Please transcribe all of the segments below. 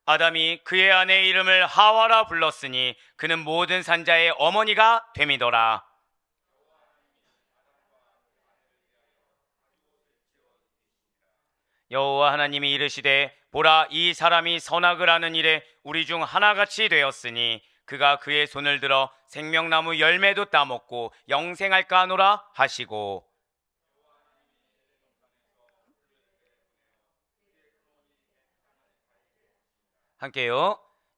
아담이 그의 아내의 이름을 하와라 불렀으니 그는 모든 산자의 어머니가 됨이더라. 여호와 하나님이 이르시되 보라, 이 사람이 선악을 하는 일에 우리 중 하나같이 되었으니 그가 그의 손을 들어 생명나무 열매도 따먹고 영생할까 하노라 하시고. 함께요.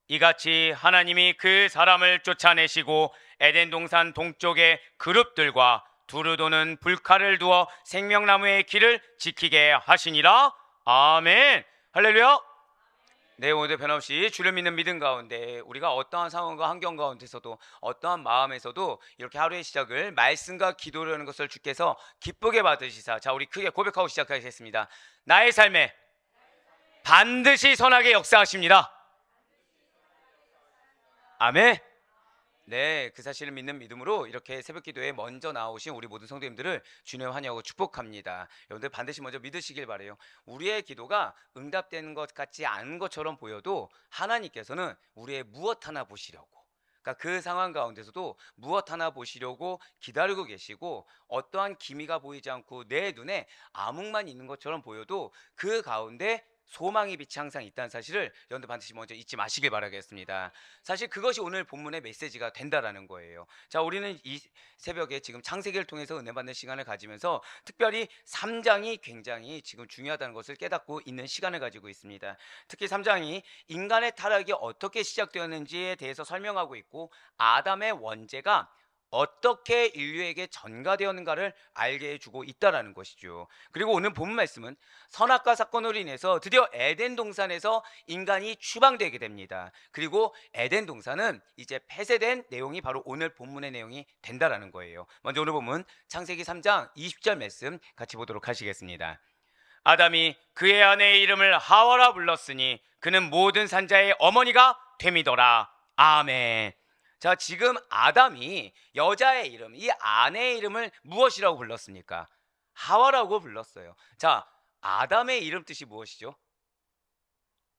이같이 하나님이 그 사람을 쫓아내시고 에덴 동산 동쪽의 그룹들과 두루 도는 불칼을 두어 생명나무의 길을 지키게 하시니라. 아멘. 할렐루야. 네, 오늘도 변함없이 주를 믿는 믿음 가운데 우리가 어떠한 상황과 환경 가운데서도 어떠한 마음에서도 이렇게 하루의 시작을 말씀과 기도로 하는 것을 주께서 기쁘게 받으시사. 자, 우리 크게 고백하고 시작하겠습니다. 나의 삶에 반드시 선하게 역사하십니다. 아멘. 네, 그 사실을 믿는 믿음으로 이렇게 새벽 기도에 먼저 나오신 우리 모든 성도님들을 주님 환영하고 축복합니다. 여러분들 반드시 먼저 믿으시길 바라요. 우리의 기도가 응답되는 것 같지 않은 것처럼 보여도 하나님께서는 우리의 무엇 하나 보시려고, 그러니까 그 상황 가운데서도 무엇 하나 보시려고 기다리고 계시고, 어떠한 기미가 보이지 않고 내 눈에 암흑만 있는 것처럼 보여도 그 가운데 소망의 빛이 항상 있다는 사실을 여러분들 반드시 먼저 잊지 마시길 바라겠습니다. 사실 그것이 오늘 본문의 메시지가 된다라는 거예요. 자, 우리는 이 새벽에 지금 창세기를 통해서 은혜 받는 시간을 가지면서 특별히 3장이 굉장히 지금 중요하다는 것을 깨닫고 있는 시간을 가지고 있습니다. 특히 3장이 인간의 타락이 어떻게 시작되었는지에 대해서 설명하고 있고, 아담의 원죄가 어떻게 인류에게 전가되었는가를 알게 해주고 있다라는 것이죠. 그리고 오늘 본문 말씀은 선악과 사건으로 인해서 드디어 에덴 동산에서 인간이 추방되게 됩니다. 그리고 에덴 동산은 이제 폐쇄된 내용이 바로 오늘 본문의 내용이 된다라는 거예요. 먼저 오늘 본문 창세기 3장 20절 말씀 같이 보도록 하시겠습니다. 아담이 그의 아내의 이름을 하와라 불렀으니 그는 모든 산자의 어머니가 됨이더라. 아멘. 자, 지금 아담이 여자의 이름, 이 아내의 이름을 무엇이라고 불렀습니까? 하와라고 불렀어요. 자, 아담의 이름 뜻이 무엇이죠?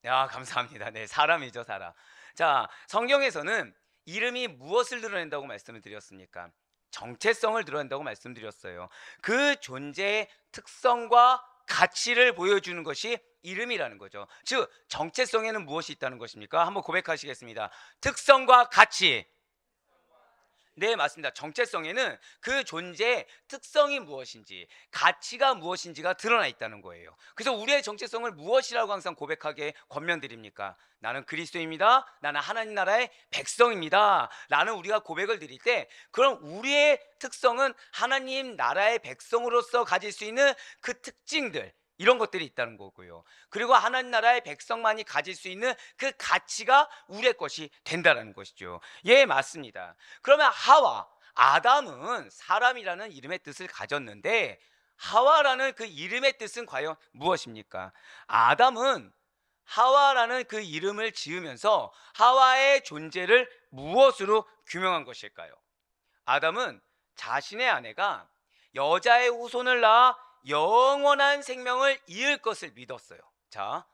야, 감사합니다. 네, 사람이죠, 사람. 자, 성경에서는 이름이 무엇을 드러낸다고 말씀을 드렸습니까? 정체성을 드러낸다고 말씀드렸어요. 그 존재의 특성과 가치를 보여주는 것이 이름이라는 거죠. 즉, 정체성에는 무엇이 있다는 것입니까? 한번 고백하시겠습니다. 특성과 가치. 네, 맞습니다. 정체성에는 그 존재의 특성이 무엇인지, 가치가 무엇인지가 드러나 있다는 거예요. 그래서 우리의 정체성을 무엇이라고 항상 고백하게 권면드립니까? 나는 그리스도입니다. 나는 하나님 나라의 백성입니다. 라는 우리가 고백을 드릴 때, 그럼 우리의 특성은 하나님 나라의 백성으로서 가질 수 있는 그 특징들, 이런 것들이 있다는 거고요. 그리고 하나님 나라의 백성만이 가질 수 있는 그 가치가 우리의 것이 된다는 것이죠. 예, 맞습니다. 그러면 하와, 아담은 사람이라는 이름의 뜻을 가졌는데 하와라는 그 이름의 뜻은 과연 무엇입니까? 아담은 하와라는 그 이름을 지으면서 하와의 존재를 무엇으로 규명한 것일까요? 아담은 자신의 아내가 여자의 후손을 낳아 영원한 생명을 이을 것을 믿었어요. 자,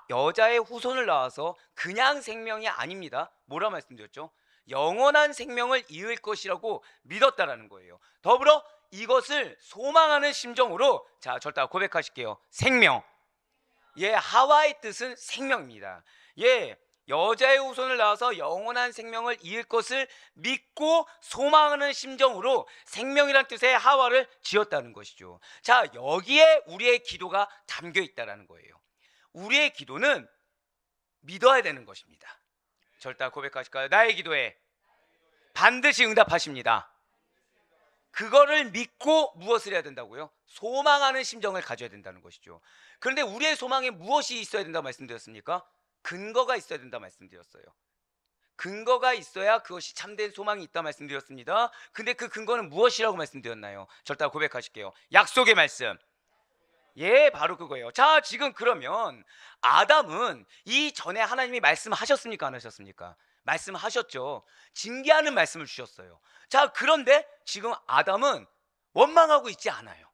여자의 후손을 낳아서 그냥 생명이 아닙니다. 뭐라 말씀드렸죠? 영원한 생명을 이을 것이라고 믿었다라는 거예요. 더불어 이것을 소망하는 심정으로, 자, 절대 고백하실게요. 생명. 예, 하와의 뜻은 생명입니다. 예, 여자의 후손을 낳아서 영원한 생명을 이을 것을 믿고 소망하는 심정으로 생명이란 뜻의 하와를 지었다는 것이죠. 자, 여기에 우리의 기도가 담겨 있다는 거예요. 우리의 기도는 믿어야 되는 것입니다. 절대 고백하실까요? 나의 기도에 반드시 응답하십니다. 그거를 믿고 무엇을 해야 된다고요? 소망하는 심정을 가져야 된다는 것이죠. 그런데 우리의 소망에 무엇이 있어야 된다고 말씀드렸습니까? 근거가 있어야 된다 말씀드렸어요. 근거가 있어야 그것이 참된 소망이 있다 말씀드렸습니다. 근데 그 근거는 무엇이라고 말씀드렸나요? 절대 고백하실게요. 약속의 말씀. 예, 바로 그거예요. 자, 지금 그러면 아담은 이전에 하나님이 말씀하셨습니까? 안 하셨습니까? 말씀하셨죠. 징계하는 말씀을 주셨어요. 자, 그런데 지금 아담은 원망하고 있지 않아요.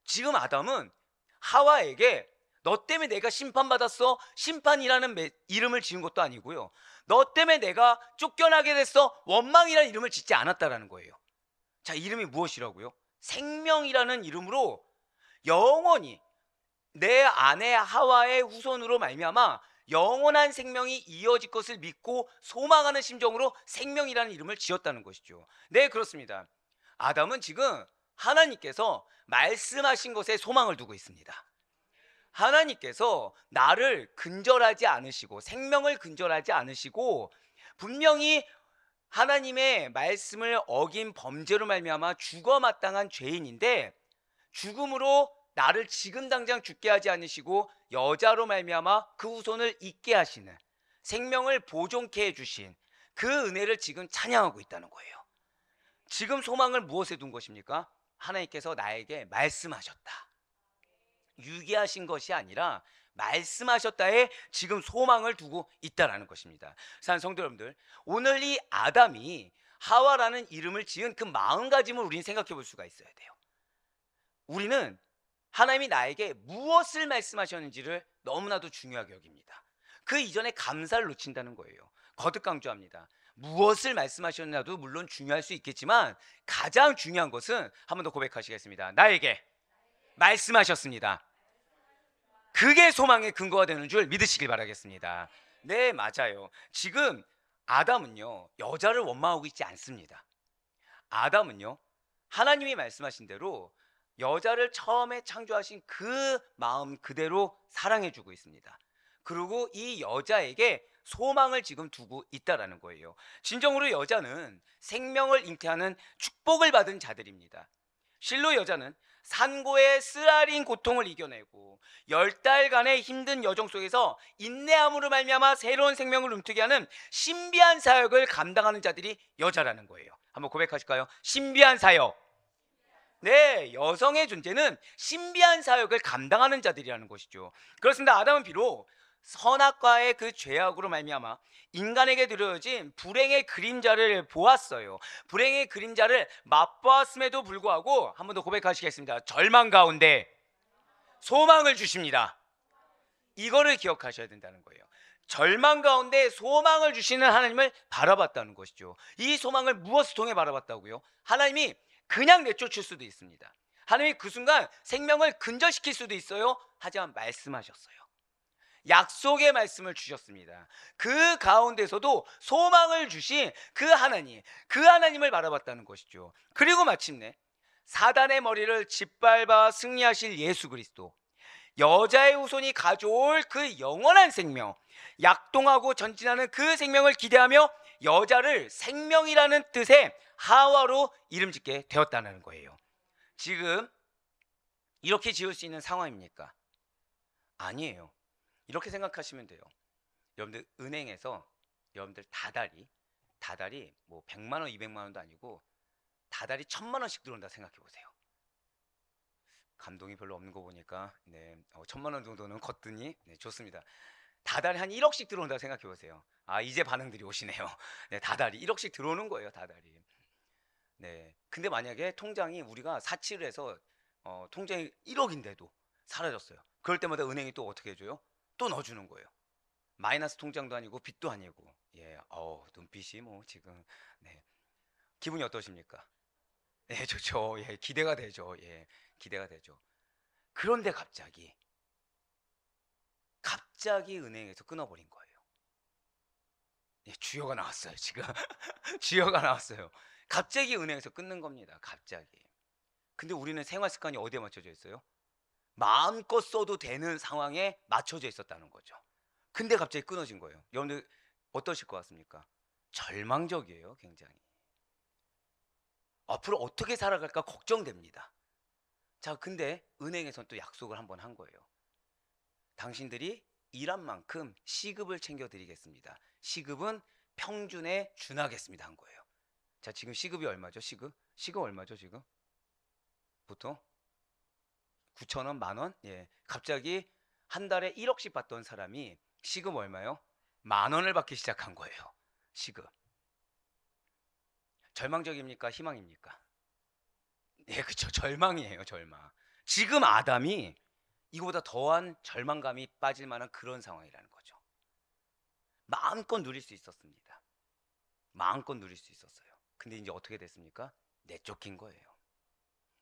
지금 아담은 하와에게 너 때문에 내가 심판받았어. 심판이라는 이름을 지은 것도 아니고요. 너 때문에 내가 쫓겨나게 됐어. 원망이라는 이름을 짓지 않았다라는 거예요. 자, 이름이 무엇이라고요? 생명이라는 이름으로 영원히 내 아내 하와의 후손으로 말미암아 영원한 생명이 이어질 것을 믿고 소망하는 심정으로 생명이라는 이름을 지었다는 것이죠. 네, 그렇습니다. 아담은 지금 하나님께서 말씀하신 것에 소망을 두고 있습니다. 하나님께서 나를 근절하지 않으시고 생명을 근절하지 않으시고 분명히 하나님의 말씀을 어긴 범죄로 말미암아 죽어 마땅한 죄인인데 죽음으로 나를 지금 당장 죽게 하지 않으시고 여자로 말미암아 그 후손을 있게 하시는 생명을 보존케 해주신 그 은혜를 지금 찬양하고 있다는 거예요. 지금 소망을 무엇에 둔 것입니까? 하나님께서 나에게 말씀하셨다. 유기하신 것이 아니라 말씀하셨다에 지금 소망을 두고 있다라는 것입니다. 사랑하는 성도 여러분들, 오늘 이 아담이 하와라는 이름을 지은 그 마음가짐을 우리는 생각해 볼 수가 있어야 돼요. 우리는 하나님이 나에게 무엇을 말씀하셨는지를 너무나도 중요하게 여깁니다. 그 이전에 감사를 놓친다는 거예요. 거듭 강조합니다. 무엇을 말씀하셨나도 물론 중요할 수 있겠지만 가장 중요한 것은 한 번 더 고백하시겠습니다. 나에게 말씀하셨습니다. 그게 소망의 근거가 되는 줄 믿으시길 바라겠습니다. 네, 맞아요. 지금 아담은요, 여자를 원망하고 있지 않습니다. 아담은요, 하나님이 말씀하신 대로 여자를 처음에 창조하신 그 마음 그대로 사랑해주고 있습니다. 그리고 이 여자에게 소망을 지금 두고 있다라는 거예요. 진정으로 여자는 생명을 잉태하는 축복을 받은 자들입니다. 실로 여자는 산고의 쓰라린 고통을 이겨내고 10달간의 힘든 여정 속에서 인내함으로 말미암아 새로운 생명을 움트게 하는 신비한 사역을 감당하는 자들이 여자라는 거예요. 한번 고백하실까요? 신비한 사역. 네, 여성의 존재는 신비한 사역을 감당하는 자들이라는 것이죠. 그렇습니다. 아담은 비록 선악과의 그 죄악으로 말미암아 인간에게 드려진 불행의 그림자를 보았어요. 불행의 그림자를 맛보았음에도 불구하고 한 번 더 고백하시겠습니다. 절망 가운데 소망을 주십니다. 이거를 기억하셔야 된다는 거예요. 절망 가운데 소망을 주시는 하나님을 바라봤다는 것이죠. 이 소망을 무엇을 통해 바라봤다고요? 하나님이 그냥 내쫓을 수도 있습니다. 하나님이 그 순간 생명을 근절시킬 수도 있어요. 하지만 말씀하셨어요. 약속의 말씀을 주셨습니다. 그 가운데서도 소망을 주신 그 하나님, 그 하나님을 바라봤다는 것이죠. 그리고 마침내 사단의 머리를 짓밟아 승리하실 예수 그리스도, 여자의 후손이 가져올 그 영원한 생명, 약동하고 전진하는 그 생명을 기대하며 여자를 생명이라는 뜻의 하와로 이름 짓게 되었다는 거예요. 지금 이렇게 지을 수 있는 상황입니까? 아니에요. 이렇게 생각하시면 돼요. 여러분들 은행에서 여러분들 다달이 뭐 100만 원, 200만 원도 아니고 다달이 1000만 원씩 들어온다 생각해 보세요. 감동이 별로 없는 거 보니까 네, 1000만 원 정도는 거뜬히 네, 좋습니다. 다달이 한 1억씩 들어온다 생각해 보세요. 아, 이제 반응들이 오시네요. 네, 다달이 1억씩 들어오는 거예요, 다달이. 네, 근데 만약에 통장이 우리가 사치를 해서 통장이 1억인데도 사라졌어요. 그럴 때마다 은행이 또 어떻게 해줘요? 또 넣어주는 거예요. 마이너스 통장도 아니고 빚도 아니고. 예, 눈빛이 뭐 지금 네, 기분이 어떠십니까? 예, 좋죠. 예, 기대가 되죠. 예, 기대가 되죠. 그런데 갑자기 은행에서 끊어버린 거예요. 예, 주여가 나왔어요. 지금 주여가 나왔어요. 갑자기 은행에서 끊는 겁니다. 갑자기. 근데 우리는 생활 습관이 어디에 맞춰져 있어요? 마음껏 써도 되는 상황에 맞춰져 있었다는 거죠. 근데 갑자기 끊어진 거예요. 여러분들 어떠실 것 같습니까? 절망적이에요, 굉장히. 앞으로 어떻게 살아갈까 걱정됩니다. 자, 근데 은행에서는 또 약속을 한번 한 거예요. 당신들이 일한 만큼 시급을 챙겨드리겠습니다. 시급은 평균에 준하겠습니다 한 거예요. 자, 지금 시급이 얼마죠? 시급 얼마죠 지금? 보통 9,000원, 만원? 예, 갑자기 한 달에 1억씩 받던 사람이 시급 얼마요? 10,000원을 받기 시작한 거예요. 시급. 절망적입니까? 희망입니까? 예, 그쵸. 절망이에요, 절망. 지금 아담이 이거보다 더한 절망감이 빠질 만한 그런 상황이라는 거죠. 마음껏 누릴 수 있었습니다. 마음껏 누릴 수 있었어요. 근데 이제 어떻게 됐습니까? 내쫓긴 거예요.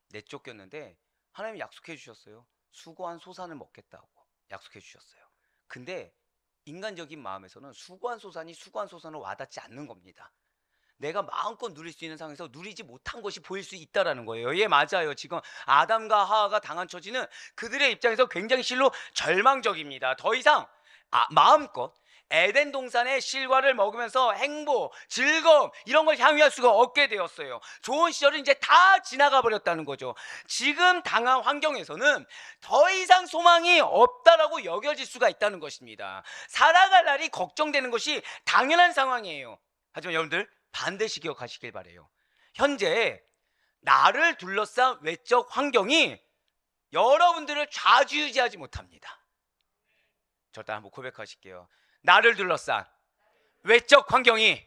내쫓겼는데 하나님이 약속해 주셨어요. 수고한 소산을 먹겠다고 약속해 주셨어요. 근데 인간적인 마음에서는 수고한 소산이 수고한 소산으로 와닿지 않는 겁니다. 내가 마음껏 누릴 수 있는 상황에서 누리지 못한 것이 보일 수 있다라는 거예요. 예, 맞아요. 지금 아담과 하와가 당한 처지는 그들의 입장에서 굉장히 실로 절망적입니다. 더 이상 마음껏 에덴 동산의 실과를 먹으면서 행복, 즐거움 이런 걸 향유할 수가 없게 되었어요. 좋은 시절은 이제 다 지나가 버렸다는 거죠. 지금 당한 환경에서는 더 이상 소망이 없다라고 여겨질 수가 있다는 것입니다. 살아갈 날이 걱정되는 것이 당연한 상황이에요. 하지만 여러분들 반드시 기억하시길 바래요. 현재 나를 둘러싼 외적 환경이 여러분들을 좌지우지하지 못합니다. 저도 한번 고백하실게요. 나를 둘러싼 외적 환경이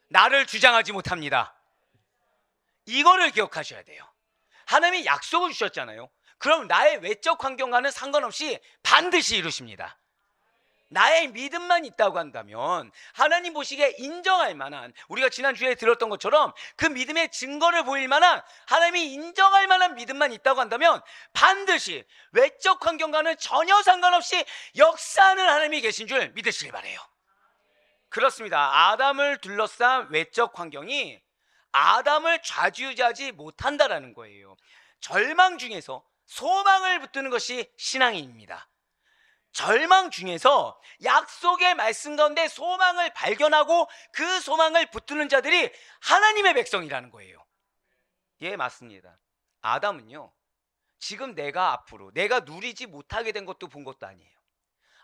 나를 주장하지 못합니다. 이거를 기억하셔야 돼요. 하나님이 약속을 주셨잖아요. 그럼 나의 외적 환경과는 상관없이 반드시 이루십니다. 나의 믿음만 있다고 한다면 하나님 보시기에 인정할 만한, 우리가 지난주에 들었던 것처럼 그 믿음의 증거를 보일 만한, 하나님이 인정할 만한 믿음만 있다고 한다면 반드시 외적 환경과는 전혀 상관없이 역사하는 하나님이 계신 줄 믿으시길 바라요. 그렇습니다. 아담을 둘러싼 외적 환경이 아담을 좌지우지하지 못한다라는 거예요. 절망 중에서 소망을 붙드는 것이 신앙입니다. 절망 중에서 약속의 말씀 가운데 소망을 발견하고 그 소망을 붙드는 자들이 하나님의 백성이라는 거예요. 예, 맞습니다. 아담은요, 지금 내가 누리지 못하게 된 것도 본 것도 아니에요.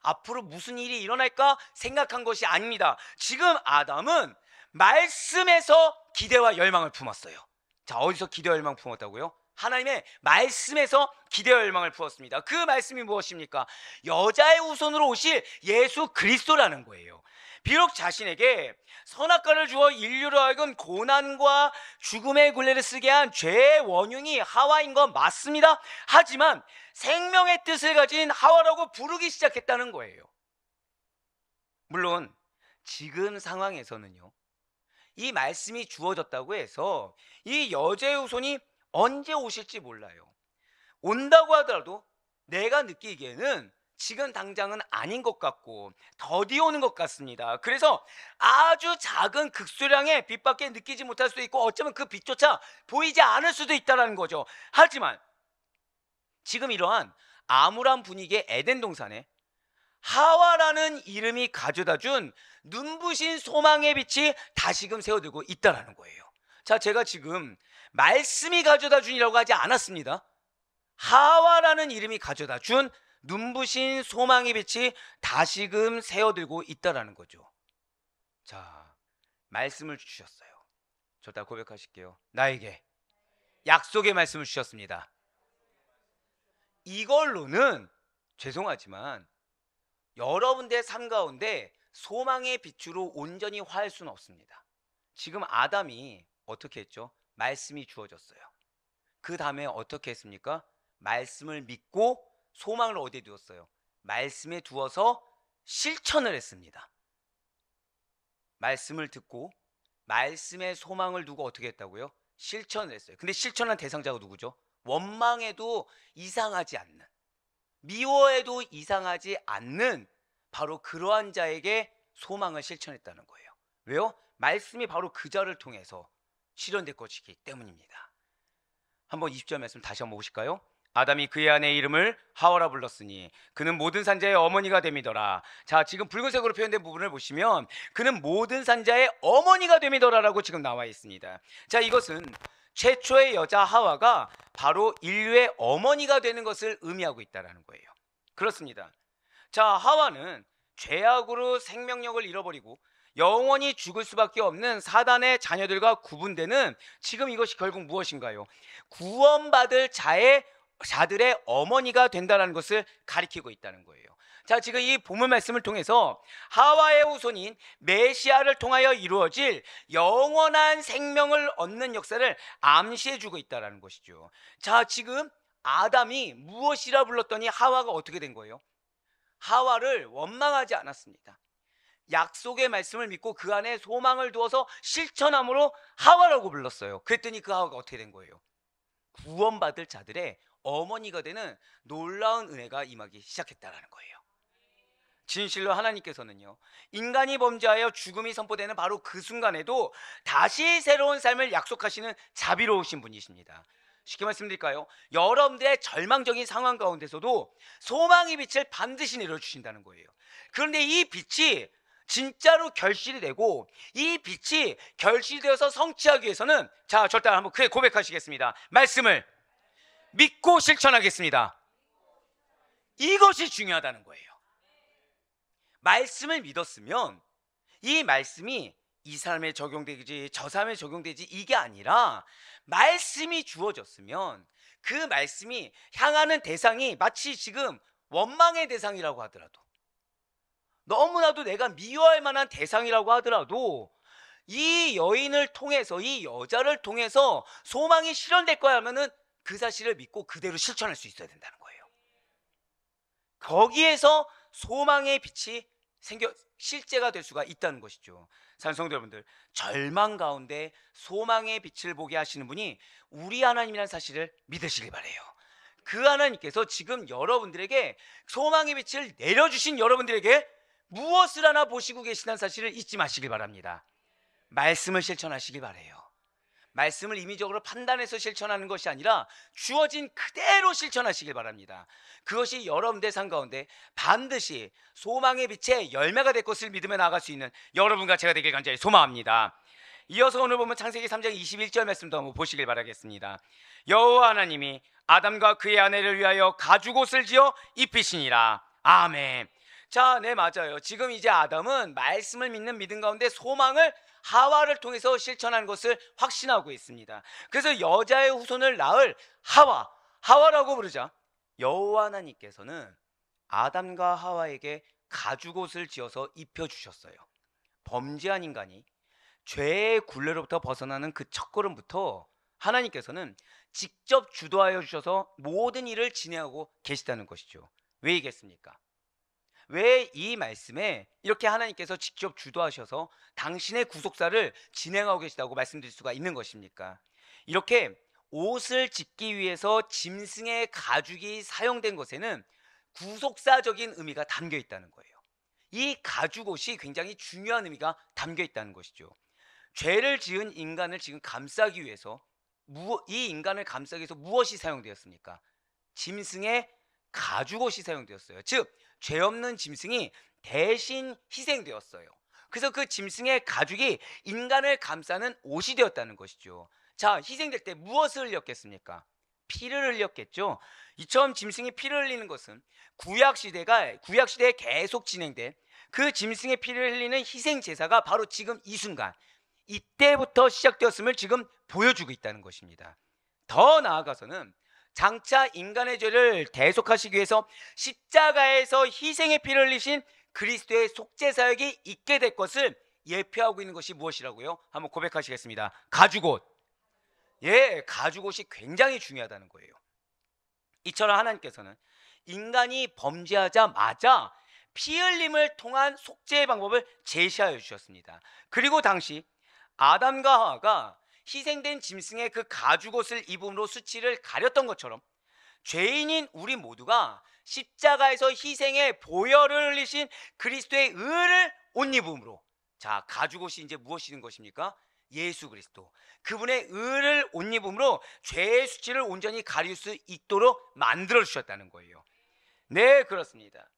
앞으로 무슨 일이 일어날까 생각한 것이 아닙니다. 지금 아담은 말씀에서 기대와 열망을 품었어요. 자, 어디서 기대와 열망을 품었다고요? 하나님의 말씀에서 기대와 열망을 품었습니다. 그 말씀이 무엇입니까? 여자의 후손으로 오실 예수 그리스도라는 거예요. 비록 자신에게 선악과를 주어 인류로 하여금 고난과 죽음의 굴레를 쓰게 한 죄의 원흉이 하와인 건 맞습니다. 하지만 생명의 뜻을 가진 하와라고 부르기 시작했다는 거예요. 물론 지금 상황에서는요, 이 말씀이 주어졌다고 해서 이 여자의 후손이 언제 오실지 몰라요. 온다고 하더라도 내가 느끼기에는 지금 당장은 아닌 것 같고 더디 오는 것 같습니다. 그래서 아주 작은 극소량의 빛밖에 느끼지 못할 수도 있고 어쩌면 그 빛조차 보이지 않을 수도 있다는 거죠. 하지만 지금 이러한 암울한 분위기의 에덴 동산에 하와라는 이름이 가져다준 눈부신 소망의 빛이 다시금 세워들고 있다는 거예요. 자, 제가 지금 말씀이 가져다준이라고 하지 않았습니다. 하와라는 이름이 가져다준 눈부신 소망의 빛이 다시금 세워들고 있다는 거죠. 자, 말씀을 주셨어요. 저 다 고백하실게요. 나에게 약속의 말씀을 주셨습니다. 이걸로는 죄송하지만 여러분들의 삶 가운데 소망의 빛으로 온전히 화할 수는 없습니다. 지금 아담이 어떻게 했죠? 말씀이 주어졌어요. 그 다음에 어떻게 했습니까? 말씀을 믿고 소망을 어디에 두었어요? 말씀에 두어서 실천을 했습니다. 말씀을 듣고 말씀에 소망을 두고 어떻게 했다고요? 실천을 했어요. 근데 실천한 대상자가 누구죠? 원망해도 이상하지 않는, 미워해도 이상하지 않는 바로 그러한 자에게 소망을 실천했다는 거예요. 왜요? 말씀이 바로 그 자를 통해서 실현될 것이기 때문입니다. 한번 20절 말씀 다시 한번 보실까요? 아담이 그의 아내의 이름을 하와라 불렀으니 그는 모든 산자의 어머니가 됨이더라. 자, 지금 붉은색으로 표현된 부분을 보시면 그는 모든 산자의 어머니가 됨이더라라고 지금 나와 있습니다. 자, 이것은 최초의 여자 하와가 바로 인류의 어머니가 되는 것을 의미하고 있다는 거예요. 그렇습니다. 자, 하와는 죄악으로 생명력을 잃어버리고 영원히 죽을 수밖에 없는 사단의 자녀들과 구분되는, 지금 이것이 결국 무엇인가요? 구원받을 자들의 어머니가 된다는 것을 가리키고 있다는 거예요. 자, 지금 이 본문 말씀을 통해서 하와의 후손인 메시아를 통하여 이루어질 영원한 생명을 얻는 역사를 암시해 주고 있다는 것이죠. 자, 지금 아담이 무엇이라 불렀더니 하와가 어떻게 된 거예요? 하와를 원망하지 않았습니다. 약속의 말씀을 믿고 그 안에 소망을 두어서 실천함으로 하와라고 불렀어요. 그랬더니 그 하와가 어떻게 된 거예요? 구원받을 자들의 어머니가 되는 놀라운 은혜가 임하기 시작했다라는 거예요. 진실로 하나님께서는요, 인간이 범죄하여 죽음이 선포되는 바로 그 순간에도 다시 새로운 삶을 약속하시는 자비로우신 분이십니다. 쉽게 말씀드릴까요? 여러분들의 절망적인 상황 가운데서도 소망의 빛을 반드시 내려주신다는 거예요. 그런데 이 빛이 진짜로 결실이 되고, 이 빛이 결실되어서 성취하기 위해서는, 자, 절대 한번 크게 고백하시겠습니다. 말씀을 믿고 실천하겠습니다. 이것이 중요하다는 거예요. 말씀을 믿었으면 이 말씀이 이 사람에 적용되지 저 사람에 적용되지 이게 아니라, 말씀이 주어졌으면 그 말씀이 향하는 대상이 마치 지금 원망의 대상이라고 하더라도, 너무나도 내가 미워할 만한 대상이라고 하더라도, 이 여인을 통해서, 이 여자를 통해서 소망이 실현될 거야 하면은 그 사실을 믿고 그대로 실천할 수 있어야 된다는 거예요. 거기에서 소망의 빛이 실제가 될 수가 있다는 것이죠. 사랑하는 성도 여러분들, 절망 가운데 소망의 빛을 보게 하시는 분이 우리 하나님이라는 사실을 믿으시길 바라요. 그 하나님께서 지금 여러분들에게 소망의 빛을 내려주신 여러분들에게 무엇을 하나 보시고 계시다는 사실을 잊지 마시길 바랍니다. 말씀을 실천하시길 바라요. 말씀을 임의적으로 판단해서 실천하는 것이 아니라 주어진 그대로 실천하시길 바랍니다. 그것이 여러분들 삶 가운데 반드시 소망의 빛의 열매가 될 것을 믿으며 나아갈 수 있는 여러분과 제가 되길 간절히 소망합니다. 이어서 오늘 보면 창세기 3장 21절 말씀도 한번 보시길 바라겠습니다. 여호와 하나님이 아담과 그의 아내를 위하여 가죽옷을 지어 입히시니라. 아멘. 자, 네, 맞아요. 지금 이제 아담은 말씀을 믿는 믿음 가운데 소망을 하와를 통해서 실천하는 것을 확신하고 있습니다. 그래서 여자의 후손을 낳을 하와라고 부르자 여호와 하나님께서는 아담과 하와에게 가죽옷을 지어서 입혀주셨어요. 범죄한 인간이 죄의 굴레로부터 벗어나는 그 첫걸음부터 하나님께서는 직접 주도하여 주셔서 모든 일을 진행하고 계시다는 것이죠. 왜이겠습니까? 왜 이 말씀에 이렇게 하나님께서 직접 주도하셔서 당신의 구속사를 진행하고 계시다고 말씀드릴 수가 있는 것입니까? 이렇게 옷을 짓기 위해서 짐승의 가죽이 사용된 것에는 구속사적인 의미가 담겨 있다는 거예요. 이 가죽옷이 굉장히 중요한 의미가 담겨 있다는 것이죠. 죄를 지은 인간을 지금 감싸기 위해서, 이 인간을 감싸기 위해서 무엇이 사용되었습니까? 짐승의 가죽옷이 사용되었어요. 즉, 죄 없는 짐승이 대신 희생되었어요. 그래서 그 짐승의 가죽이 인간을 감싸는 옷이 되었다는 것이죠. 자, 희생될 때 무엇을 흘렸겠습니까? 피를 흘렸겠죠. 이처럼 짐승이 피를 흘리는 것은 구약시대에 계속 진행된 그 짐승의 피를 흘리는 희생 제사가 바로 지금 이 순간, 이때부터 시작되었음을 지금 보여주고 있다는 것입니다. 더 나아가서는 장차 인간의 죄를 대속하시기 위해서 십자가에서 희생의 피를 흘리신 그리스도의 속죄사역이 있게 될 것을 예표하고 있는 것이 무엇이라고요? 한번 고백하시겠습니다. 가죽옷. 예, 가죽옷이 굉장히 중요하다는 거예요. 이처럼 하나님께서는 인간이 범죄하자마자 피 흘림을 통한 속죄의 방법을 제시하여 주셨습니다. 그리고 당시 아담과 하와가 희생된 짐승의 그 가죽옷을 입음으로 수치를 가렸던 것처럼 죄인인 우리 모두가 십자가에서 희생의 보혈을 흘리신 그리스도의 의를 옷 입음으로, 자, 가죽옷이 이제 무엇이든 것입니까? 예수 그리스도, 그분의 의를 옷 입음으로 죄의 수치를 온전히 가릴 수 있도록 만들어 주셨다는 거예요. 네, 그렇습니다.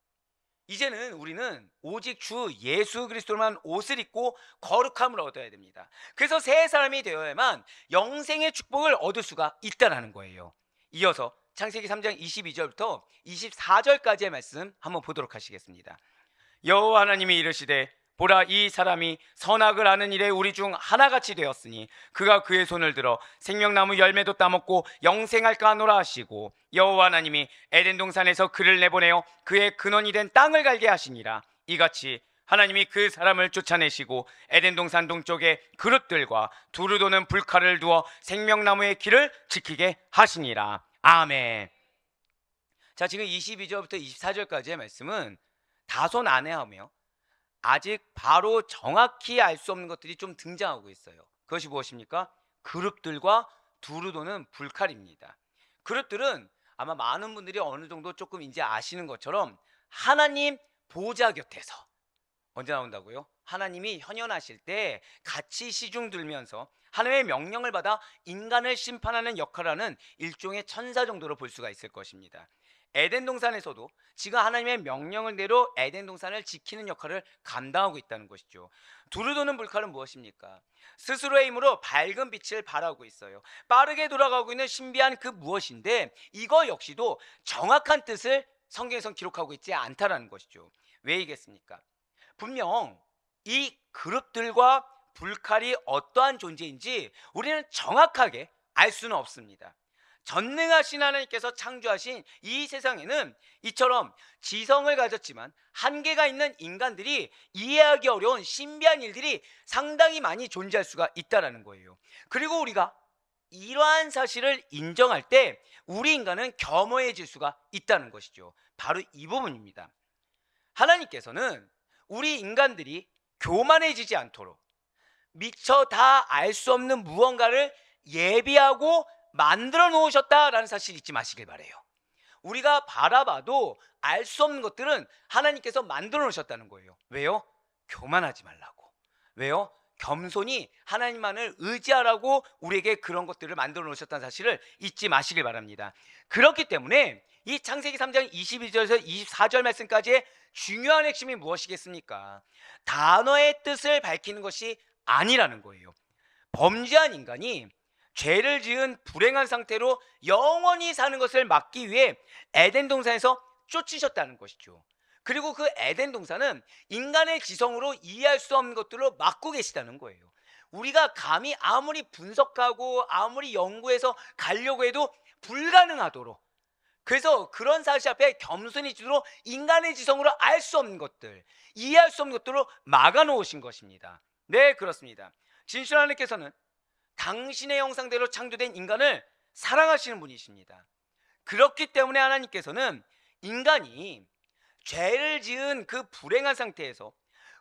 이제는 우리는 오직 주 예수 그리스도만 옷을 입고 거룩함을 얻어야 됩니다. 그래서 새 사람이 되어야만 영생의 축복을 얻을 수가 있다는 거예요. 이어서 창세기 3장 22절부터 24절까지의 말씀 한번 보도록 하시겠습니다. 여호와 하나님이 이르시되 보라, 이 사람이 선악을 아는 일에 우리 중 하나같이 되었으니 그가 그의 손을 들어 생명나무 열매도 따먹고 영생할까 하노라 하시고, 여호와 하나님이 에덴 동산에서 그를 내보내어 그의 근원이 된 땅을 갈게 하시니라. 이같이 하나님이 그 사람을 쫓아내시고 에덴 동산 동쪽에 그릇들과 두루 도는 불칼을 두어 생명나무의 길을 지키게 하시니라. 아멘. 자, 지금 22절부터 24절까지의 말씀은 다소 난해하며 아직 바로 정확히 알 수 없는 것들이 좀 등장하고 있어요. 그것이 무엇입니까? 그룹들과 두루 도는 불칼입니다. 그룹들은 아마 많은 분들이 어느 정도 조금 이제 아시는 것처럼 하나님 보좌 곁에서 언제 나온다고요? 하나님이 현현하실 때 같이 시중 들면서 하나님의 명령을 받아 인간을 심판하는 역할을 하는 일종의 천사 정도로 볼 수가 있을 것입니다. 에덴 동산에서도 지금 하나님의 명령을 대로 에덴 동산을 지키는 역할을 감당하고 있다는 것이죠. 두루 도는 불칼은 무엇입니까? 스스로의 힘으로 밝은 빛을 발하고 있어요. 빠르게 돌아가고 있는 신비한 그 무엇인데 이거 역시도 정확한 뜻을 성경에선 기록하고 있지 않다라는 것이죠. 왜이겠습니까? 분명 이 그룹들과 불칼이 어떠한 존재인지 우리는 정확하게 알 수는 없습니다. 전능하신 하나님께서 창조하신 이 세상에는 이처럼 지성을 가졌지만 한계가 있는 인간들이 이해하기 어려운 신비한 일들이 상당히 많이 존재할 수가 있다는 거예요. 그리고 우리가 이러한 사실을 인정할 때 우리 인간은 겸허해질 수가 있다는 것이죠. 바로 이 부분입니다. 하나님께서는 우리 인간들이 교만해지지 않도록 미처 다 알 수 없는 무언가를 예비하고 만들어 놓으셨다라는 사실 잊지 마시길 바래요. 우리가 바라봐도 알 수 없는 것들은 하나님께서 만들어 놓으셨다는 거예요. 왜요? 교만하지 말라고. 왜요? 겸손히 하나님만을 의지하라고 우리에게 그런 것들을 만들어 놓으셨다는 사실을 잊지 마시길 바랍니다. 그렇기 때문에 이 창세기 3장 22절에서 24절 말씀까지의 중요한 핵심이 무엇이겠습니까? 단어의 뜻을 밝히는 것이 아니라는 거예요. 범죄한 인간이 죄를 지은 불행한 상태로 영원히 사는 것을 막기 위해 에덴 동산에서 쫓으셨다는 것이죠. 그리고 그 에덴 동산은 인간의 지성으로 이해할 수 없는 것들로 막고 계시다는 거예요. 우리가 감히 아무리 분석하고 아무리 연구해서 가려고 해도 불가능하도록, 그래서 그런 사실 앞에 겸손히 주로 인간의 지성으로 알 수 없는 것들, 이해할 수 없는 것들로 막아놓으신 것입니다. 네, 그렇습니다. 진실 하나님께서는 당신의 형상대로 창조된 인간을 사랑하시는 분이십니다. 그렇기 때문에 하나님께서는 인간이 죄를 지은 그 불행한 상태에서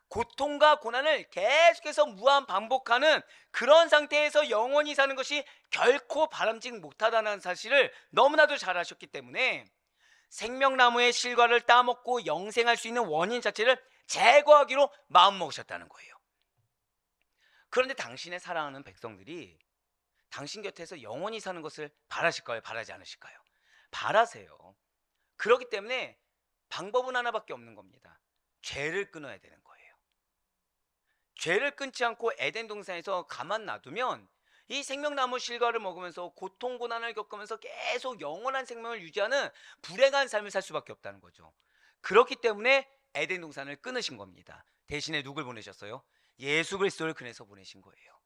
고통과 고난을 계속해서 무한 반복하는 그런 상태에서 영원히 사는 것이 결코 바람직 못하다는 사실을 너무나도 잘 아셨기 때문에 생명나무의 실과를 따먹고 영생할 수 있는 원인 자체를 제거하기로 마음먹으셨다는 거예요. 그런데 당신의 사랑하는 백성들이 당신 곁에서 영원히 사는 것을 바라실까요? 바라지 않으실까요? 바라세요. 그렇기 때문에 방법은 하나밖에 없는 겁니다. 죄를 끊어야 되는 거예요. 죄를 끊지 않고 에덴 동산에서 가만 놔두면 이 생명나무 실과를 먹으면서 고통 고난을 겪으면서 계속 영원한 생명을 유지하는 불행한 삶을 살 수밖에 없다는 거죠. 그렇기 때문에 에덴 동산을 끊으신 겁니다. 대신에 누굴 보내셨어요? 예수 그리스도를 그네서 보내신 거예요.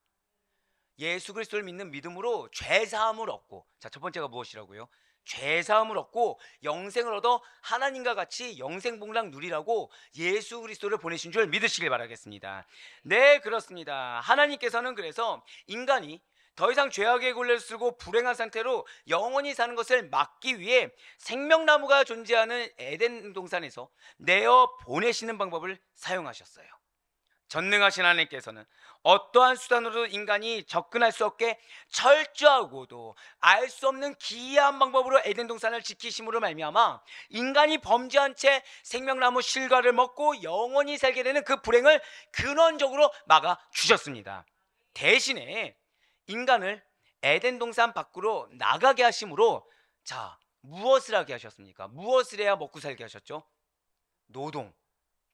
예수 그리스도를 믿는 믿음으로 죄사함을 얻고, 자, 첫 번째가 무엇이라고요? 죄사함을 얻고 영생을 얻어 하나님과 같이 영생복락 누리라고 예수 그리스도를 보내신 줄 믿으시길 바라겠습니다. 네, 그렇습니다. 하나님께서는 그래서 인간이 더 이상 죄악의 굴레를 쓰고 불행한 상태로 영원히 사는 것을 막기 위해 생명나무가 존재하는 에덴 동산에서 내어 보내시는 방법을 사용하셨어요. 전능하신 하나님께서는 어떠한 수단으로도 인간이 접근할 수 없게 철저하고도 알 수 없는 기이한 방법으로 에덴 동산을 지키심으로 말미암아 인간이 범죄한 채 생명나무 실과를 먹고 영원히 살게 되는 그 불행을 근원적으로 막아 주셨습니다. 대신에 인간을 에덴 동산 밖으로 나가게 하심으로, 자, 무엇을 하게 하셨습니까? 무엇을 해야 먹고 살게 하셨죠? 노동,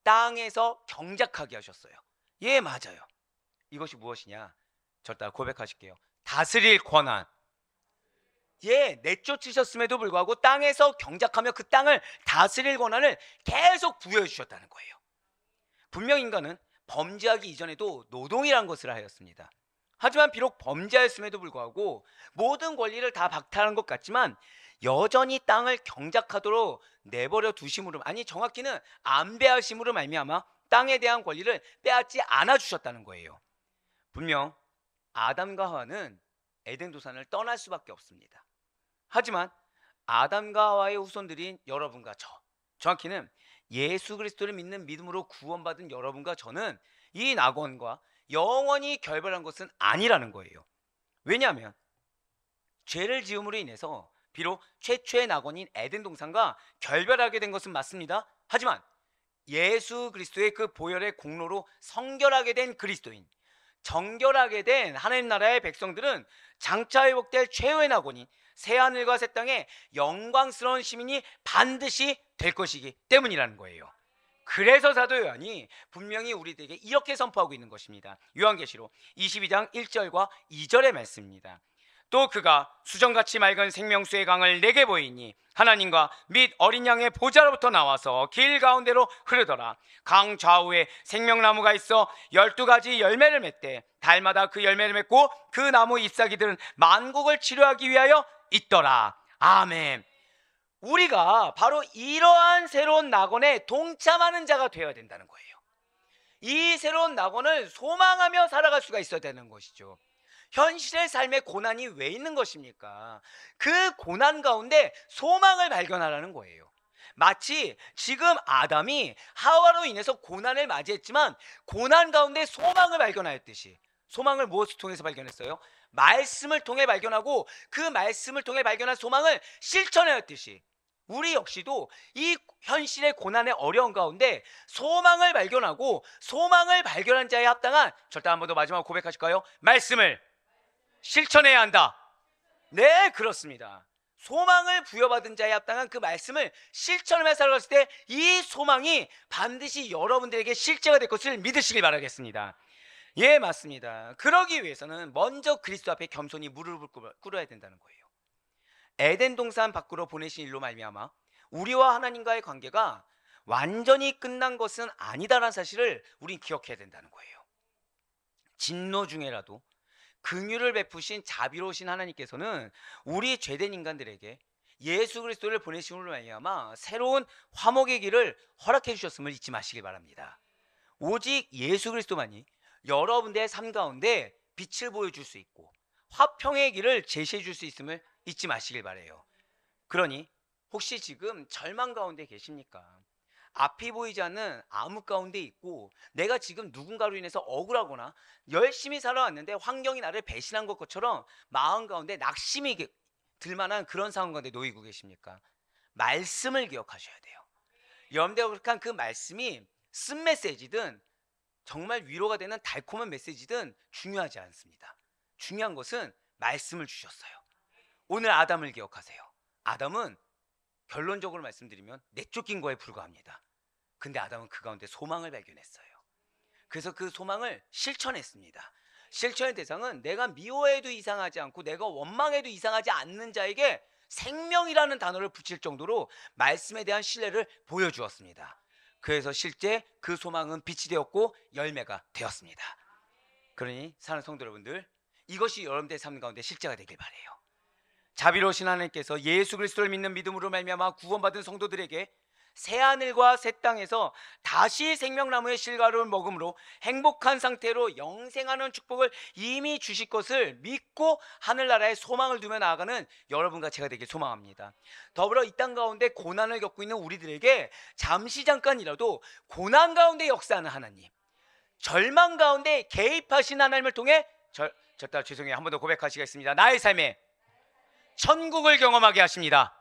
땅에서 경작하게 하셨어요. 예, 맞아요. 이것이 무엇이냐? 저를 따라 고백하실게요. 다스릴 권한. 예, 내쫓으셨음에도 불구하고 땅에서 경작하며 그 땅을 다스릴 권한을 계속 부여해 주셨다는 거예요. 분명 인간은 범죄하기 이전에도 노동이란 것을 하였습니다. 하지만 비록 범죄하였음에도 불구하고 모든 권리를 다 박탈한 것 같지만 여전히 땅을 경작하도록 내버려 두심으로, 아니 정확히는 안배하심으로 말미암아 땅에 대한 권리를 빼앗지 않아 주셨다는 거예요. 분명 아담과 하와는 에덴 동산을 떠날 수밖에 없습니다. 하지만 아담과 하와의 후손들인 여러분과 정확히는 예수 그리스도를 믿는 믿음으로 구원받은 여러분과 저는 이 낙원과 영원히 결별한 것은 아니라는 거예요. 왜냐하면 죄를 지음으로 인해서 비록 최초의 낙원인 에덴 동산과 결별하게 된 것은 맞습니다. 하지만 예수 그리스도의 그 보혈의 공로로 성결하게 된 그리스도인, 정결하게 된 하나님 나라의 백성들은 장차 회복될 최후의 낙원인 새하늘과 새 땅의 영광스러운 시민이 반드시 될 것이기 때문이라는 거예요. 그래서 사도 요한이 분명히 우리들에게 이렇게 선포하고 있는 것입니다. 요한계시록 22장 1절과 2절의 말씀입니다. 또 그가 수정같이 맑은 생명수의 강을 내게 보이니 하나님과 및 어린 양의 보좌로부터 나와서 길 가운데로 흐르더라. 강 좌우에 생명나무가 있어 12가지 열매를 맺되 달마다 그 열매를 맺고 그 나무 잎사귀들은 만국을 치료하기 위하여 있더라. 아멘. 우리가 바로 이러한 새로운 낙원에 동참하는 자가 되어야 된다는 거예요. 이 새로운 낙원을 소망하며 살아갈 수가 있어야 되는 것이죠. 현실의 삶에 고난이 왜 있는 것입니까? 그 고난 가운데 소망을 발견하라는 거예요. 마치 지금 아담이 하와로 인해서 고난을 맞이했지만 고난 가운데 소망을 발견하였듯이, 소망을 무엇을 통해서 발견했어요? 말씀을 통해 발견하고 그 말씀을 통해 발견한 소망을 실천하였듯이 우리 역시도 이 현실의 고난의 어려운 가운데 소망을 발견하고 소망을 발견한 자에 합당한, 절대 한 번 더 마지막 고백하실까요? 말씀을 실천해야 한다. 네, 그렇습니다. 소망을 부여받은 자에 합당한 그 말씀을 실천하며 살아갔을 때 이 소망이 반드시 여러분들에게 실제가 될 것을 믿으시길 바라겠습니다. 예, 맞습니다. 그러기 위해서는 먼저 그리스도 앞에 겸손히 무릎을 꿇어야 된다는 거예요. 에덴 동산 밖으로 보내신 일로 말미암아 우리와 하나님과의 관계가 완전히 끝난 것은 아니다라는 사실을 우린 기억해야 된다는 거예요. 진노 중에라도 긍휼을 베푸신 자비로우신 하나님께서는 우리 죄된 인간들에게 예수 그리스도를 보내심으로 말미암아 새로운 화목의 길을 허락해 주셨음을 잊지 마시길 바랍니다. 오직 예수 그리스도만이 여러분들의 삶 가운데 빛을 보여줄 수 있고 화평의 길을 제시해 줄 수 있음을 잊지 마시길 바라요. 그러니 혹시 지금 절망 가운데 계십니까? 앞이 보이지 않는 암흑 가운데 있고 내가 지금 누군가로 인해서 억울하거나 열심히 살아왔는데 환경이 나를 배신한 것처럼 마음 가운데 낙심이 들만한 그런 상황 가운데 놓이고 계십니까? 말씀을 기억하셔야 돼요. 여러분들과 그렇게 그 말씀이 쓴 메시지든 정말 위로가 되는 달콤한 메시지든 중요하지 않습니다. 중요한 것은 말씀을 주셨어요. 오늘 아담을 기억하세요. 아담은 결론적으로 말씀드리면 내쫓긴 거에 불과합니다. 근데 아담은 그 가운데 소망을 발견했어요. 그래서 그 소망을 실천했습니다. 실천의 대상은 내가 미워해도 이상하지 않고 내가 원망해도 이상하지 않는 자에게 생명이라는 단어를 붙일 정도로 말씀에 대한 신뢰를 보여주었습니다. 그래서 실제 그 소망은 빛이 되었고 열매가 되었습니다. 그러니 사랑하는 성도 여러분들, 이것이 여러분들의 삶 가운데 실제가 되길 바라요. 자비로우신 하나님께서 예수 그리스도를 믿는 믿음으로 말미암아 구원받은 성도들에게 새하늘과 새 땅에서 다시 생명나무의 실과를 먹음으로 행복한 상태로 영생하는 축복을 이미 주실 것을 믿고 하늘나라에 소망을 두며 나아가는 여러분과 제가 되길 소망합니다. 더불어 이 땅 가운데 고난을 겪고 있는 우리들에게 잠깐이라도 고난 가운데 역사하는 하나님, 절망 가운데 개입하신 하나님을 통해 죄송해요, 한 번 더 고백하시겠습니다. 나의 삶에 천국을 경험하게 하십니다.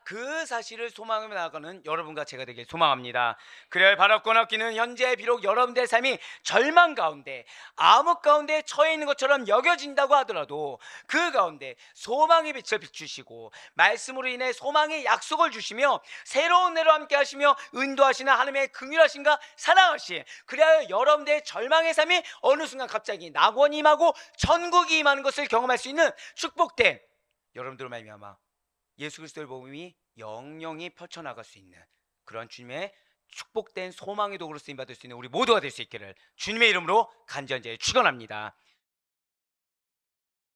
그 사실을 소망하며 나아가는 여러분과 제가 되길 소망합니다. 그래야 바랄 건 없기는 현재 비록 여러분들의 삶이 절망 가운데 암흑 가운데 처해 있는 것처럼 여겨진다고 하더라도 그 가운데 소망의 빛을 비추시고 말씀으로 인해 소망의 약속을 주시며 새로운 애로 함께 하시며 인도하시는 하나님의 긍휼하심과 사랑하심, 그래야 여러분들의 절망의 삶이 어느 순간 갑자기 낙원이 임하고 천국이 임하는 것을 경험할 수 있는 축복된 여러분들로 말미암아 예수 그리스도의 복음이 영영히 펼쳐나갈 수 있는 그런 주님의 축복된 소망의 도구로 쓰임받을 수 있는 우리 모두가 될 수 있기를 주님의 이름으로 간절히 축원합니다.